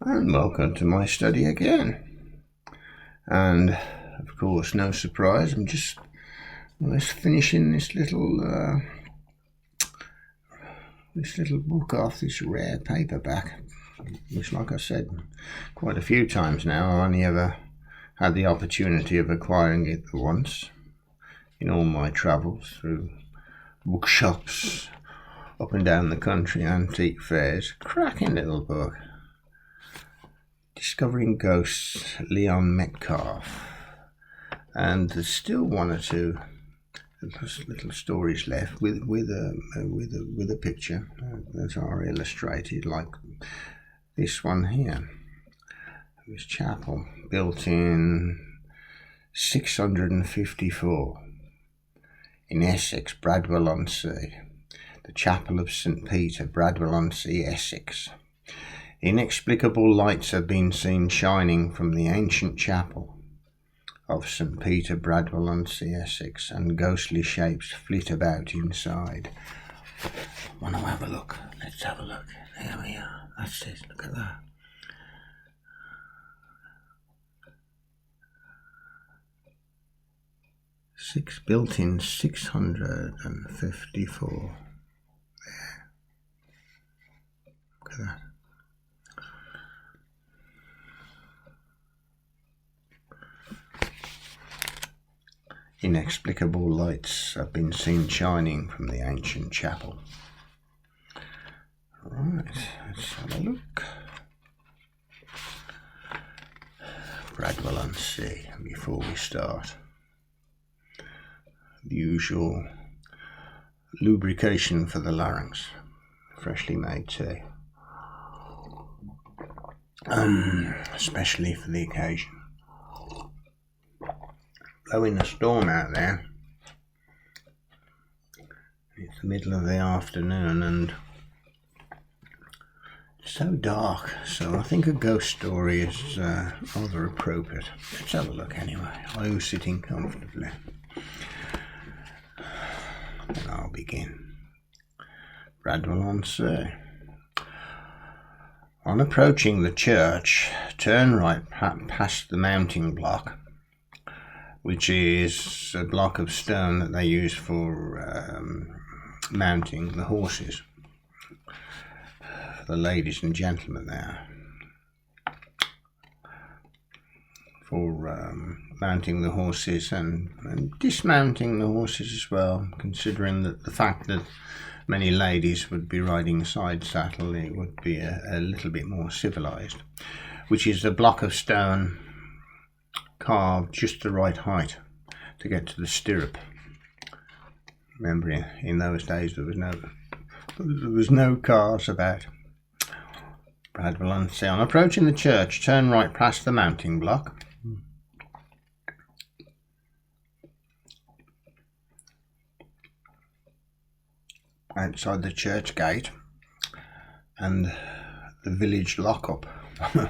And welcome to my study again. And of course, no surprise, I'm just finishing this little book off this rare paperback, which, like I said quite a few times now, I've only ever had the opportunity of acquiring it once in all my travels through bookshops up and down the country, antique fairs. Cracking little book. Discovering Ghosts, Leon Metcalfe, and there's still one or two little stories left with a picture that are illustrated, like this one here. This chapel, built in 654 in Essex, Bradwell-on-sea. The Chapel of St. Peter, Bradwell-on-sea, Essex. Inexplicable lights have been seen shining from the ancient chapel of St. Peter, Bradwell-on-sea, Essex, and ghostly shapes flit about inside. Want to have a look? Let's have a look. There we are. That's it. Look at that. Built in 654. There. Look at that. Inexplicable lights have been seen shining from the ancient chapel. Right, let's have a look. Bradwell-on-sea, before we start. The usual lubrication for the larynx. Freshly made tea. Especially for the occasion. Blowing a storm out there. It's the middle of the afternoon and it's so dark, so I think a ghost story is rather appropriate. Let's have a look anyway. I was sitting comfortably. And I'll begin. Bradwell-on-sea. On approaching the church, turn right past the mounting block, which is a block of stone that they use for mounting the horses. The ladies and gentlemen there. For mounting the horses and dismounting the horses as well, considering that the fact that many ladies would be riding side saddle, it would be a little bit more civilized, which is a block of stone carved just the right height to get to the stirrup. Remember, in those days there was no cars about. Bradwell-on-sea. On approaching the church, turn right past the mounting block. Outside the church gate and the village lockup.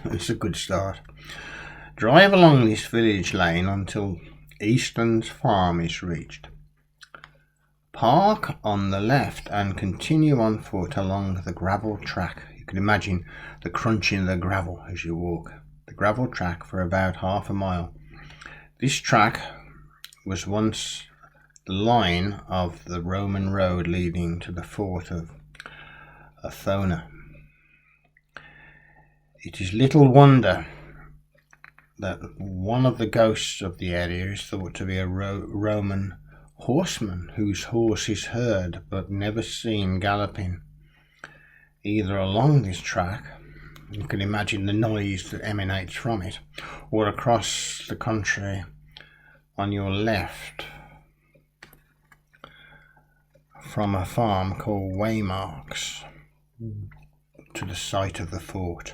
It's a good start. Drive along this village lane until Eastland's farm is reached. Park on the left and continue on foot along the gravel track. You can imagine the crunching of the gravel as you walk. The gravel track for about half a mile. This track was once the line of the Roman road leading to the fort of Athona. It is little wonder that one of the ghosts of the area is thought to be a Roman horseman whose horse is heard but never seen galloping either along this track, you can imagine the noise that emanates from it, or across the country on your left from a farm called Waymarks to the site of the fort.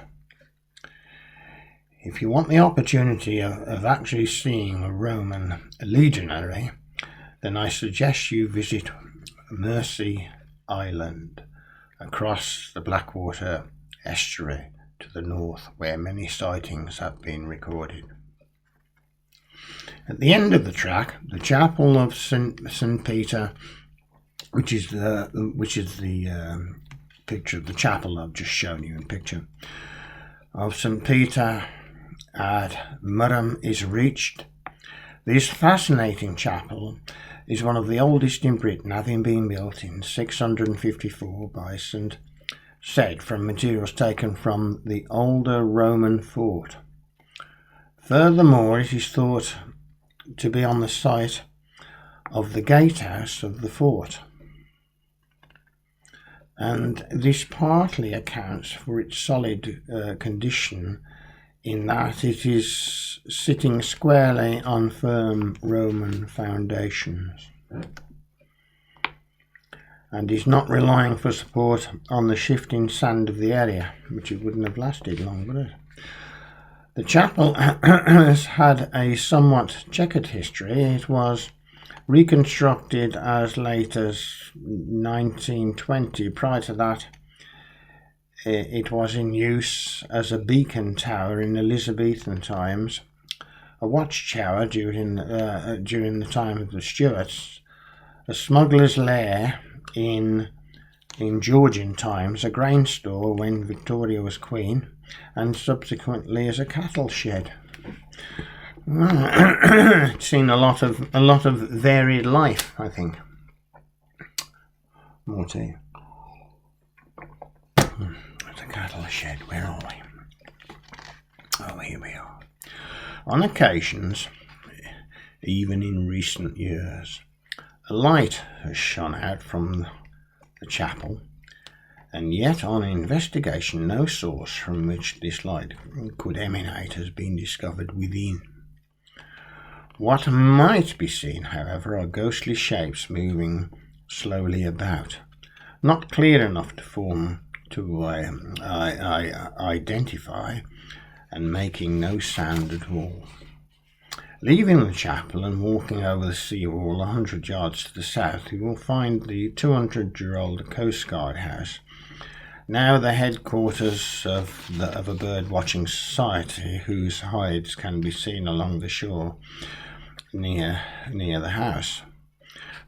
If you want the opportunity of actually seeing a Roman legionary, then I suggest you visit Mersey Island across the Blackwater estuary to the north, where many sightings have been recorded. At the end of the track, the chapel of St. Peter, which is the picture of the chapel I've just shown you in picture, of St. Peter at Murham is reached. This fascinating chapel is one of the oldest in Britain, having been built in 654 by St. Said from materials taken from the older Roman fort. Furthermore, it is thought to be on the site of the gatehouse of the fort, and this partly accounts for its solid condition, in that it is sitting squarely on firm Roman foundations and is not relying for support on the shifting sand of the area, which it wouldn't have lasted long, would it? The chapel has had a somewhat checkered history. It was reconstructed as late as 1920. Prior to that, it was in use as a beacon tower in Elizabethan times, a watchtower during the time of the Stuarts, a smuggler's lair in Georgian times, a grain store when Victoria was queen, and subsequently as a cattle shed. It's seen a lot of varied life, I think. More tea. It's a cattle shed. Where are we? Oh, here we are. On occasions, even in recent years, a light has shone out from the chapel, and yet on investigation no source from which this light could emanate has been discovered within. What might be seen, however, are ghostly shapes moving slowly about, not clear enough to identify, and making no sound at all. Leaving the chapel and walking over the seawall 100 yards to the south, you will find the 200-year-old Coast Guard house, now the headquarters of a bird-watching society whose hides can be seen along the shore near the house.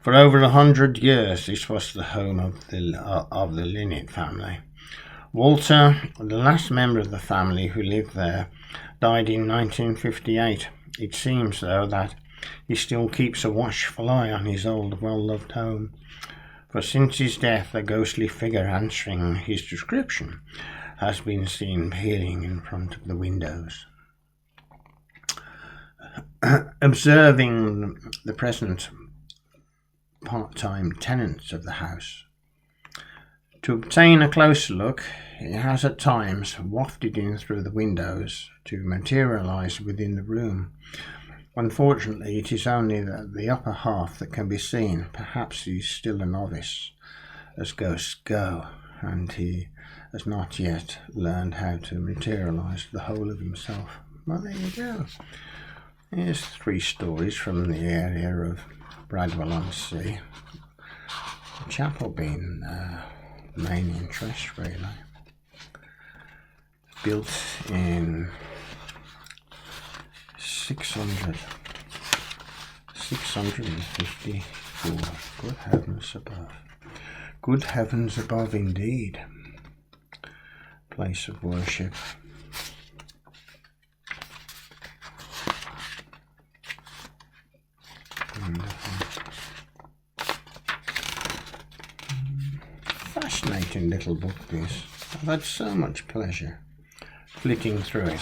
For over 100 years, this was the home of the Linnet family. Walter, the last member of the family who lived there, died in 1958. It seems, though, that he still keeps a watchful eye on his old, well-loved home, for since his death a ghostly figure answering his description has been seen peering in front of the windows. Observing the present part-time tenants of the house, to obtain a closer look, it has at times wafted in through the windows to materialize within the room. Unfortunately, it is only the upper half that can be seen. Perhaps he's still a novice, as ghosts go, and he has not yet learned how to materialize the whole of himself. Well, there you go. Here's 3 stories from the area of Bradwell-on-sea. The chapel being the main interest, really. Built in 654. Good heavens above. Good heavens above indeed. Place of worship. Wonderful. Fascinating little book this. I've had so much pleasure flitting through it,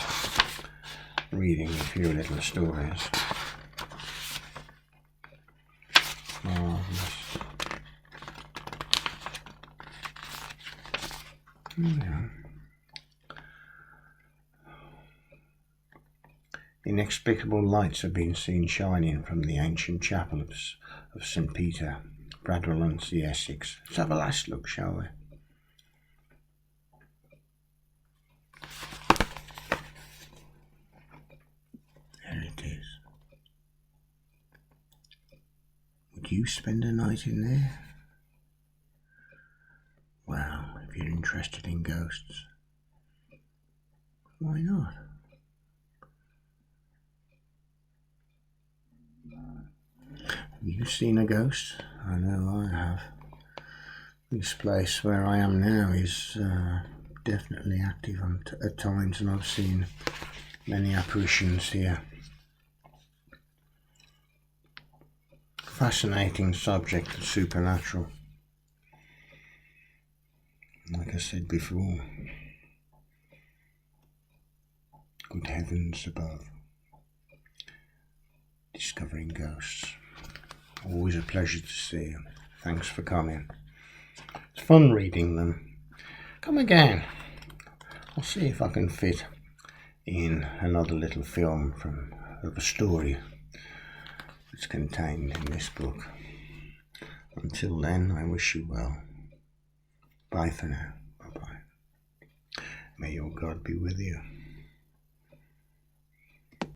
reading a few little stories. Marvellous. Yeah. Inexplicable lights have been seen shining from the ancient chapel of St. Peter, Bradwell-on-sea, Essex. Let's have a last look, shall we? There it is. Would you spend a night in there? Well, if you're interested in ghosts, why not? Have you seen a ghost? I know I have. This place where I am now is definitely active at times, and I've seen many apparitions here. Fascinating subject, the supernatural. Like I said before, good heavens above. Discovering ghosts. Always a pleasure to see you. Thanks for coming. It's fun reading them. Come again. I'll see if I can fit in another little film of a story that's contained in this book. Until then, I wish you well. Bye for now. Bye-bye. May your God be with you.